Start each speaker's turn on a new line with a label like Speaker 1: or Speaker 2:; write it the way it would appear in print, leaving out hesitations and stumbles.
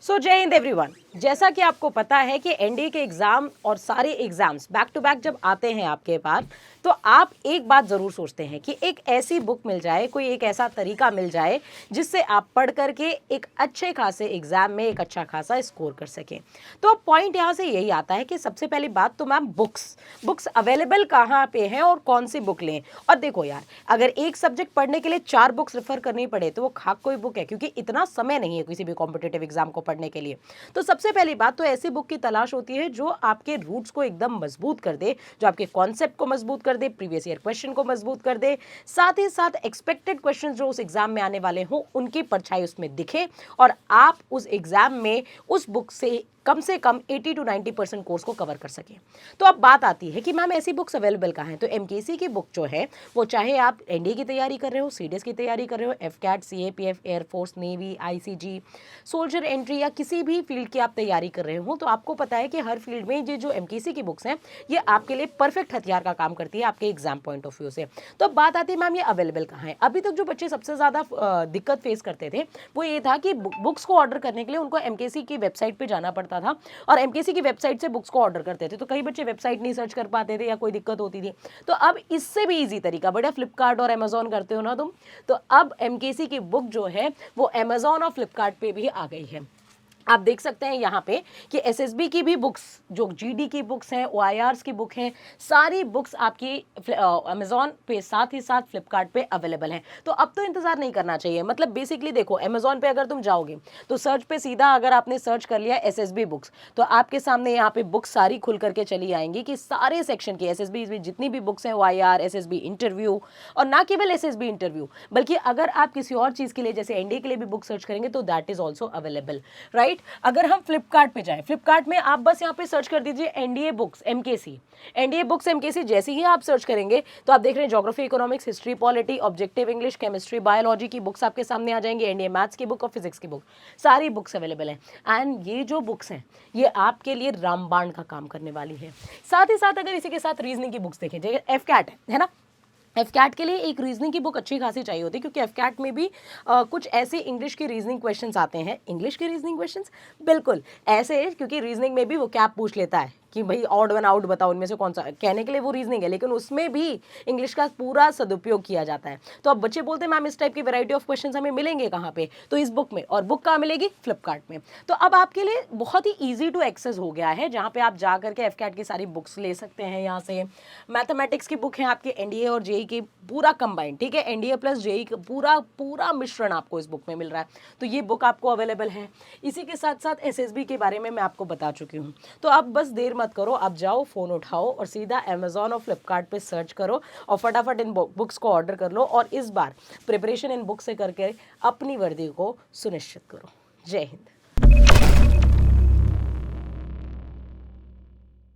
Speaker 1: सो जय हिंद एवरीवन। जैसा कि आपको पता है कि एनडीए के एग्जाम और सारे एग्जाम्स बैक टू बैक जब आते हैं आपके पास, तो आप एक बात जरूर सोचते हैं कि एक ऐसी बुक मिल जाए, कोई एक ऐसा तरीका मिल जाए जिससे आप पढ़ करके एक अच्छे खासे एग्जाम में एक अच्छा खासा स्कोर कर सकें। तो अब पॉइंट यहाँ से यही आता है कि सबसे पहली बात तो मैम बुक्स अवेलेबल कहाँ पे हैं और कौन सी बुक लें। और देखो यार, अगर एक सब्जेक्ट पढ़ने के लिए 4 बुक्स रेफर करनी पड़े तो वो खाक कोई बुक है, क्योंकि इतना समय नहीं है किसी भी कॉम्पिटेटिव एग्जाम को पढ़ने के लिए। तो सबसे पहली बात तो ऐसी बुक की तलाश होती है जो आपके रूट्स को एकदम मजबूत कर दे, जो आपके कॉन्सेप्ट को मजबूत कर दे, प्रीवियस ईयर क्वेश्चन को मजबूत कर दे, साथ ही साथ एक्सपेक्टेड क्वेश्चन जो उस एग्जाम में आने वाले हों उनकी परछाई उसमें दिखे और आप उस एग्जाम में उस बुक से कम 80 to 90% कोर्स को कवर कर सके। तो अब बात आती है कि मैम ऐसी बुक्स अवेलेबल कहाँ हैं। तो एमकेसी की बुक जो है वो, चाहे आप एनडीए की तैयारी कर रहे हो, सीडीएस की तैयारी कर रहे हो, AFCAT, CAPF, air force, navy, ICG, soldier entry या किसी भी फील्ड की आप तैयारी कर रहे हो, तो आपको पता है कि हर फील्ड में ये जो एमकेसी की बुक्स हैं ये आपके लिए परफेक्ट हथियार का काम करती है आपके एग्जाम पॉइंट ऑफ व्यू से। तो अब बात आती है मैम ये अवेलेबल कहाँ है। अभी तक जो बच्चे सबसे ज़्यादा दिक्कत फेस करते थे वो ये था कि बुक्स को ऑर्डर करने के लिए उनको एमकेसी की वेबसाइट पर जाना पड़ता था और एमकेसी की वेबसाइट से बुक्स को ऑर्डर करते थे। तो कई बच्चे वेबसाइट नहीं सर्च कर पाते थे या कोई दिक्कत होती थी। तो अब इससे भी इजी तरीका, बड़ा फ्लिपकार्ट और अमेजोन करते हो ना तुम, तो अब एमकेसी की बुक जो है वो अमेजोन और फ्लिपकार्ट पे भी आ गई है। आप देख सकते हैं यहाँ पे कि एसएसबी की भी बुक्स, जो जीडी की बुक्स हैं, ओआईआर्स की बुक हैं, सारी बुक्स आपकी अमेजोन पे साथ ही साथ फ्लिपकार्ट पे अवेलेबल हैं। तो अब तो इंतजार नहीं करना चाहिए। मतलब बेसिकली देखो, अमेजोन पे अगर तुम जाओगे तो सर्च पे सीधा अगर आपने सर्च कर लिया एसएसबी बुक्स, तो आपके सामने यहाँ पे बुक्स सारी खुल करके चली आएंगी कि सारे सेक्शन की एसएसबी जितनी भी बुक्स हैं, ओआईआर, एसएसबी इंटरव्यू, और ना केवल एसएसबी इंटरव्यू बल्कि अगर आप किसी और चीज़ के लिए जैसे एनडीए के लिए भी बुक सर्च करेंगे तो that is also available, right. अगर हम फ्लिपकार्ट पे जाएं, फ्लिपकार्ट में आप बस यहाँ पे सर्च कर दीजिए NDA books MKC. NDA books MKC जैसे ही आप सर्च करेंगे तो आप देख रहे हैं geography, economics, history, polity, objective English, chemistry, biology की बुक्स आपके सामने आ जाएंगी, एनडीए मैथ्स की बुक और फिजिक्स की बुक, सारी बुक्स अवेलेबल हैं। एंड ये जो बुक्स हैं ये आपके लिए रामबाण का काम करने वाली है। साथ ही साथ अगर इसी के साथ रीजनिंग की बुक्स देखें, जैसे एफकैट है ना, एफकैट के लिए एक रीजनिंग की बुक अच्छी खासी चाहिए होती है, क्योंकि एफकैट में भी कुछ ऐसे इंग्लिश के रीजनिंग क्वेश्चंस आते हैं। इंग्लिश के रीजनिंग क्वेश्चंस बिल्कुल ऐसे, क्योंकि रीजनिंग में भी वो क्या पूछ लेता है कि भाई ऑड वन आउट बताओ, इनमें से कौन सा, कहने के लिए वो रीजनिंग है लेकिन उसमें भी इंग्लिश का पूरा सदुपयोग किया जाता है। तो अब बच्चे बोलते हैं मैम इस टाइप की वैरायटी ऑफ क्वेश्चंस हमें मिलेंगे कहाँ पे, तो इस बुक में। और बुक कहाँ मिलेगी? फ्लिपकार्ट में। तो अब आपके लिए बहुत ही ईजी टू एक्सेस हो गया है, जहाँ पे आप जा करके एफकैट की सारी बुक्स ले सकते हैं। यहाँ से मैथमेटिक्स की बुक है आपके एनडीए और जेई की पूरा कंबाइंड, ठीक है, एनडीए प्लस जेई का पूरा मिश्रण आपको इस बुक में मिल रहा है। तो ये बुक आपको अवेलेबल है। इसी के साथ साथ एसएसबी के बारे में मैं आपको बता चुकी हूँ। तो अब बस देर मत करो, आप जाओ, फोन उठाओ और सीधा अमेजोन और फ्लिपकार्ट पे सर्च करो और फटाफट इन बुक्स को ऑर्डर कर लो और इस बार प्रिपरेशन इन बुक से करके अपनी वर्दी को सुनिश्चित करो। जय हिंद।